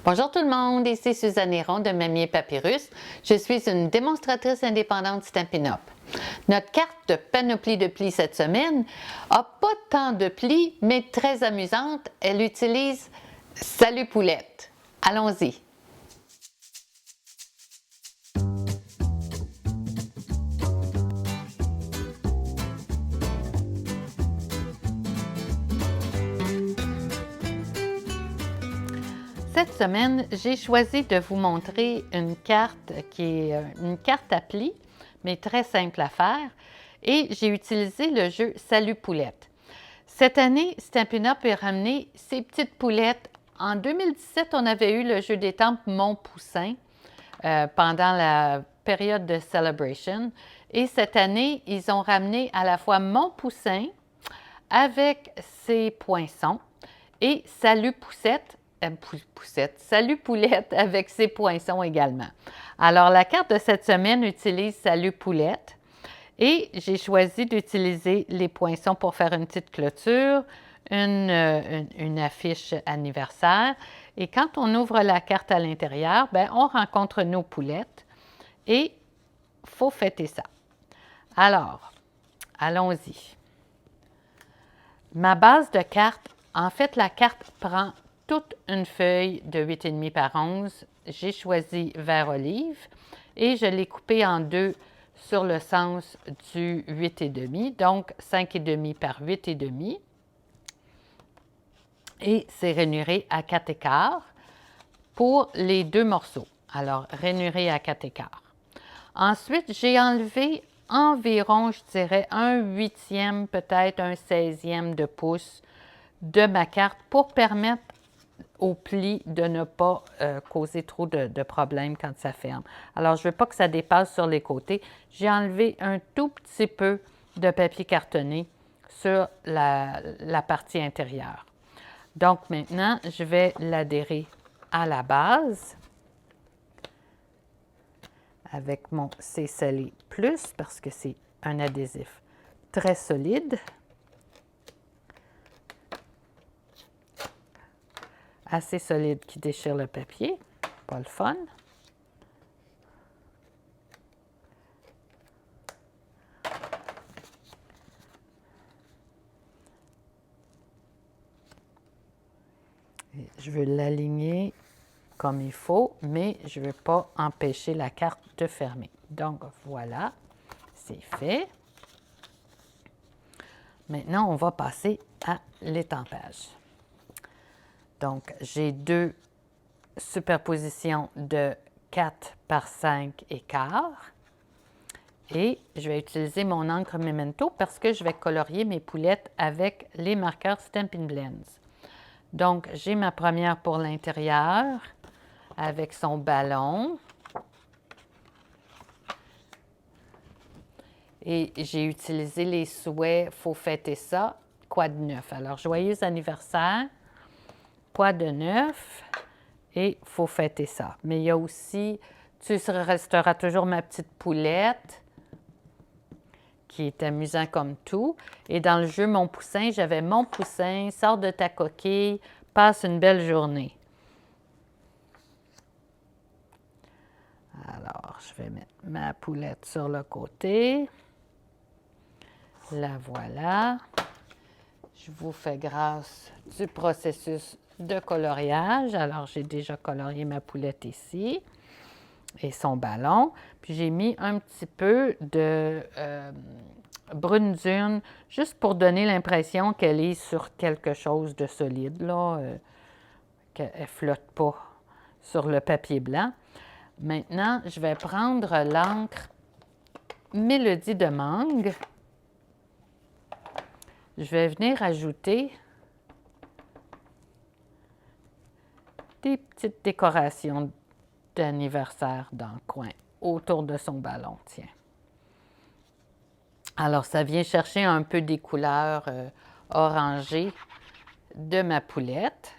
Bonjour tout le monde, ici Suzanne Héron de Mamie Papyrus. Je suis une démonstratrice indépendante Stampin' Up! Notre carte de panoplie de plis cette semaine n'a pas tant de plis, mais très amusante. Elle utilise Salut Poulette. Allons-y. Cette semaine, j'ai choisi de vous montrer une carte qui est une carte à plis, mais très simple à faire, et j'ai utilisé le jeu Salut Poulette. Cette année, Stampin' Up! A ramené ses petites poulettes. En 2017, on avait eu le jeu d'étampes Mon Poussin pendant la période de Celebration, et cette année, ils ont ramené à la fois Mon Poussin avec ses poinçons et Salut Poussette. Salut Poulette avec ses poinçons également. Alors, la carte de cette semaine utilise Salut Poulette et j'ai choisi d'utiliser les poinçons pour faire une petite clôture, une affiche anniversaire. Et quand on ouvre la carte à l'intérieur, bien, on rencontre nos poulettes et il faut fêter ça. Alors, allons-y. Ma base de carte, en fait, la carte prend toute une feuille de 8,5 par 11. J'ai choisi vert olive et je l'ai coupée en deux sur le sens du 8,5, donc 5,5 par 8,5. Et c'est rainuré à 4 écarts pour les deux morceaux. Alors, rainuré à 4 écarts. Ensuite, j'ai enlevé environ, je dirais, un 8e, peut-être un 16e de pouce de ma carte pour permettre au pli de ne pas causer trop de problèmes quand ça ferme. Alors, je ne veux pas que ça dépasse sur les côtés. J'ai enlevé un tout petit peu de papier cartonné sur la partie intérieure. Donc, maintenant, je vais l'adhérer à la base avec mon C'est scellé plus parce que c'est un adhésif très solide. Assez solide qui déchire le papier, pas le fun. Et je veux l'aligner comme il faut, mais je ne veux pas empêcher la carte de fermer. Donc voilà, c'est fait. Maintenant, on va passer à l'étampage. Donc, j'ai deux superpositions de 4 par 5 écarts. Et je vais utiliser mon encre Memento parce que je vais colorier mes poulettes avec les marqueurs Stampin' Blends. Donc, j'ai ma première pour l'intérieur avec son ballon. Et j'ai utilisé les souhaits « Faut fêter ça », quoi de neuf. Alors, joyeux anniversaire, quoi de neuf et faut fêter ça. Mais il y a aussi, tu resteras toujours ma petite poulette, qui est amusant comme tout. Et dans le jeu Mon Poussin, j'avais Mon Poussin, sors de ta coquille, passe une belle journée. Alors, je vais mettre ma poulette sur le côté. La voilà. Je vous fais grâce du processus de coloriage. Alors, j'ai déjà colorié ma poulette ici et son ballon. Puis, j'ai mis un petit peu de brune dune, juste pour donner l'impression qu'elle est sur quelque chose de solide, là, qu'elle ne flotte pas sur le papier blanc. Maintenant, je vais prendre l'encre Mélodie de mangue. Je vais venir ajouter des petites décorations d'anniversaire dans le coin, autour de son ballon, tiens. Alors, ça vient chercher un peu des couleurs orangées de ma poulette.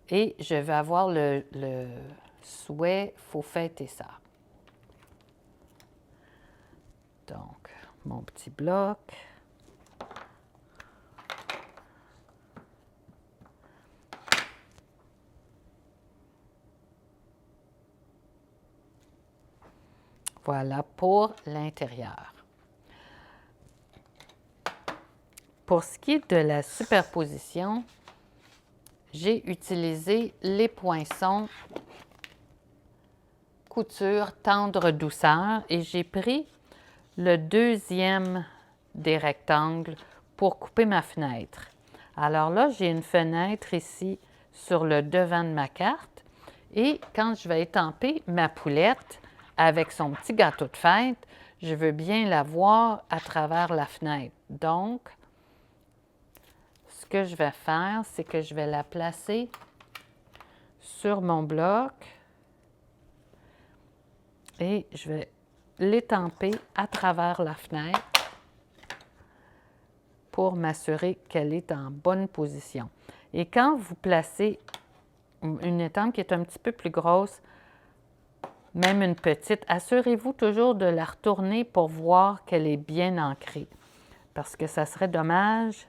Et je vais avoir le souhait « Faut fêter ça ». Donc, mon petit bloc. Voilà pour l'intérieur. Pour ce qui est de la superposition, j'ai utilisé les poinçons couture tendre douceur et j'ai pris le deuxième des rectangles pour couper ma fenêtre. Alors là, j'ai une fenêtre ici sur le devant de ma carte et quand je vais étamper ma poulette avec son petit gâteau de fête, je veux bien la voir à travers la fenêtre. Donc, ce que je vais faire, c'est que je vais la placer sur mon bloc et je vais l'étamper à travers la fenêtre pour m'assurer qu'elle est en bonne position. Et quand vous placez une étampe qui est un petit peu plus grosse, même une petite, assurez-vous toujours de la retourner pour voir qu'elle est bien ancrée. Parce que ça serait dommage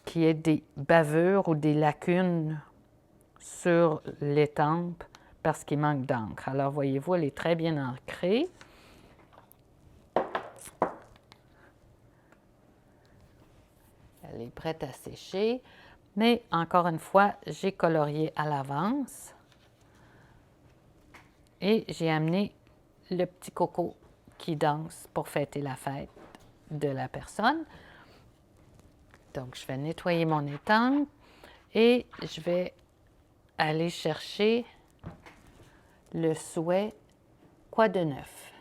qu'il y ait des bavures ou des lacunes sur l'étampe parce qu'il manque d'encre. Alors, voyez-vous, elle est très bien ancrée. Elle est prête à sécher. Mais encore une fois, j'ai colorié à l'avance. Et j'ai amené le petit coco qui danse pour fêter la fête de la personne. Donc, je vais nettoyer mon étampe et je vais aller chercher le souhait Quoi de neuf?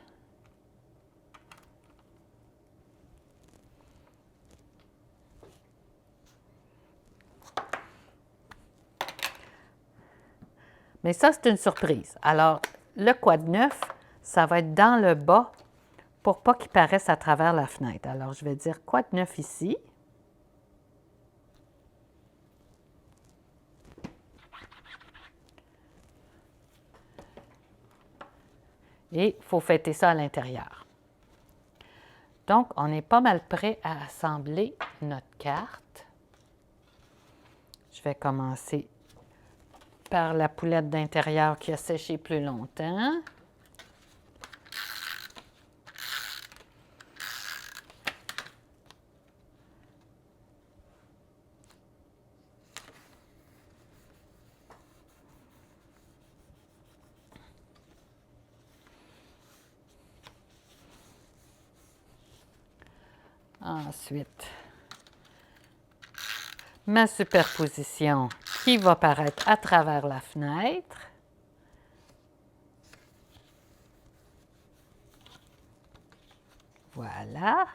Mais ça, c'est une surprise. Alors, le Quoi de neuf, ça va être dans le bas pour pas qu'il paraisse à travers la fenêtre. Alors, je vais dire Quoi de neuf ici. Et il faut fêter ça à l'intérieur. Donc, on est pas mal prêt à assembler notre carte. Je vais commencer par la poulette d'intérieur qui a séché plus longtemps. Ensuite, ma superposition qui va paraître à travers la fenêtre. Voilà.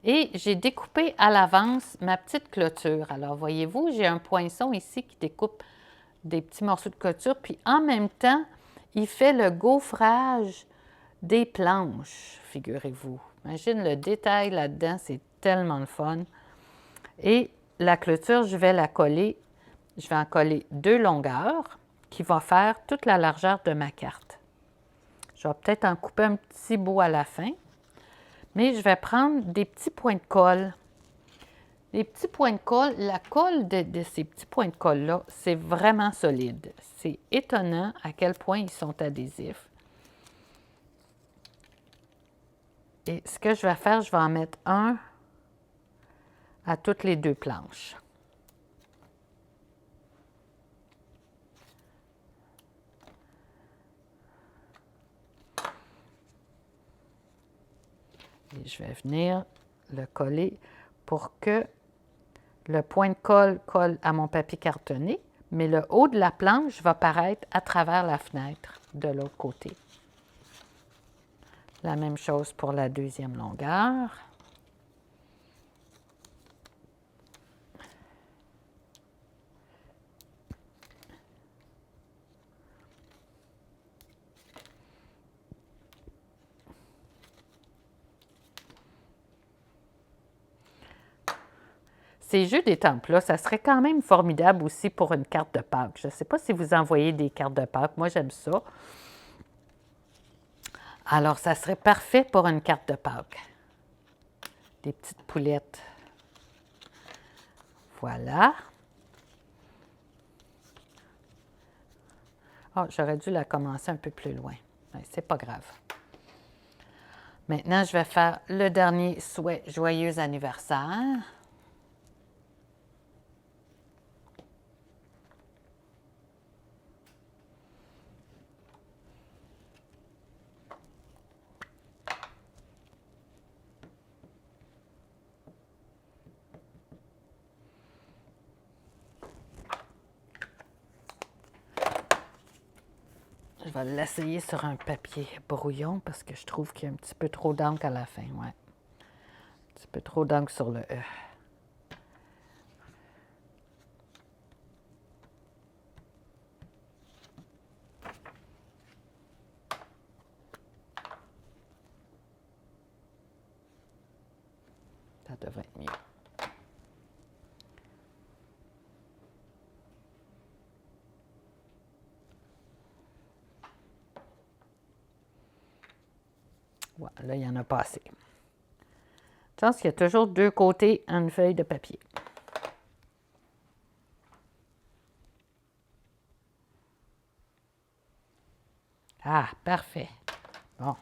Et j'ai découpé à l'avance ma petite clôture. Alors, voyez-vous, j'ai un poinçon ici qui découpe des petits morceaux de clôture, puis en même temps, il fait le gaufrage des planches, figurez-vous. Imagine le détail là-dedans, c'est tellement le fun. Et la clôture, je vais la coller, je vais en coller 2 longueurs qui vont faire toute la largeur de ma carte. Je vais peut-être en couper un petit bout à la fin, mais je vais prendre des petits points de colle. Les petits points de colle, la colle de ces petits points de colle-là, c'est vraiment solide. C'est étonnant à quel point ils sont adhésifs. Et ce que je vais faire, je vais en mettre un à toutes les 2 planches. Et je vais venir le coller pour que le point de colle colle à mon papier cartonné, mais le haut de la planche va paraître à travers la fenêtre de l'autre côté. La même chose pour la deuxième longueur. Ces jeux d'étampes-là, ça serait quand même formidable aussi pour une carte de Pâques. Je ne sais pas si vous envoyez des cartes de Pâques. Moi, j'aime ça. Alors, ça serait parfait pour une carte de Pâques. Des petites poulettes. Voilà. Oh, j'aurais dû la commencer un peu plus loin. C'est pas grave. Maintenant, je vais faire le dernier souhait joyeux anniversaire. Je vais l'essayer sur un papier brouillon parce que je trouve qu'il y a un petit peu trop d'encre à la fin. Ouais. Un petit peu trop d'encre sur le E. Ça devrait être mieux. Voilà, là, il n'y en a pas assez. Je pense qu'il y a toujours deux côtés à une feuille de papier. Ah, parfait. Bon.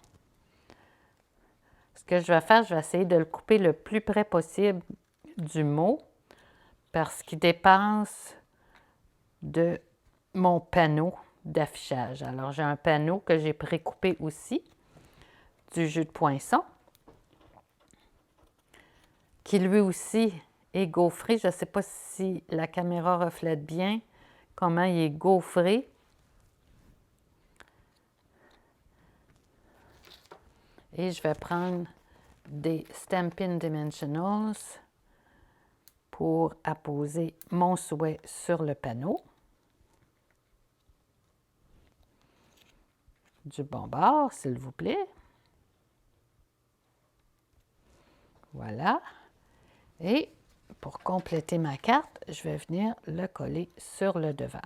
Ce que je vais faire, je vais essayer de le couper le plus près possible du mot parce qu'il dépasse de mon panneau d'affichage. Alors, j'ai un panneau que j'ai précoupé aussi du jus de poinçon qui lui aussi est gaufré. Je ne sais pas si la caméra reflète bien comment il est gaufré. Et je vais prendre des Stampin' Dimensionals pour apposer mon souhait sur le panneau. Du bon bord, s'il vous plaît. Voilà. Et pour compléter ma carte, je vais venir le coller sur le devant.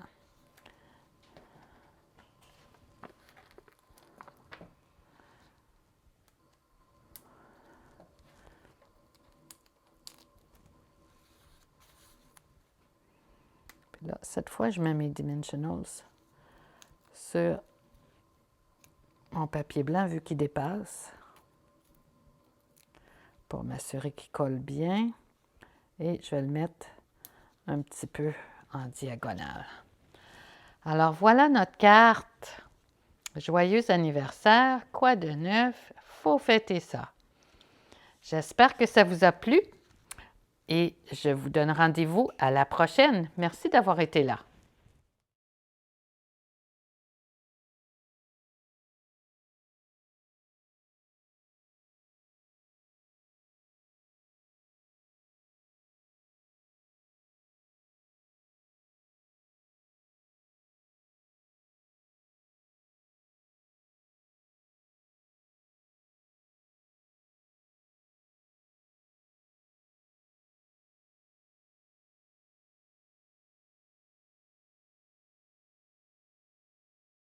Puis là, cette fois, je mets mes Dimensionals sur mon papier blanc vu qu'il dépasse pour m'assurer qu'il colle bien. Et je vais le mettre un petit peu en diagonale. Alors voilà notre carte. Joyeux anniversaire, quoi de neuf? Faut fêter ça. J'espère que ça vous a plu et je vous donne rendez-vous à la prochaine. Merci d'avoir été là.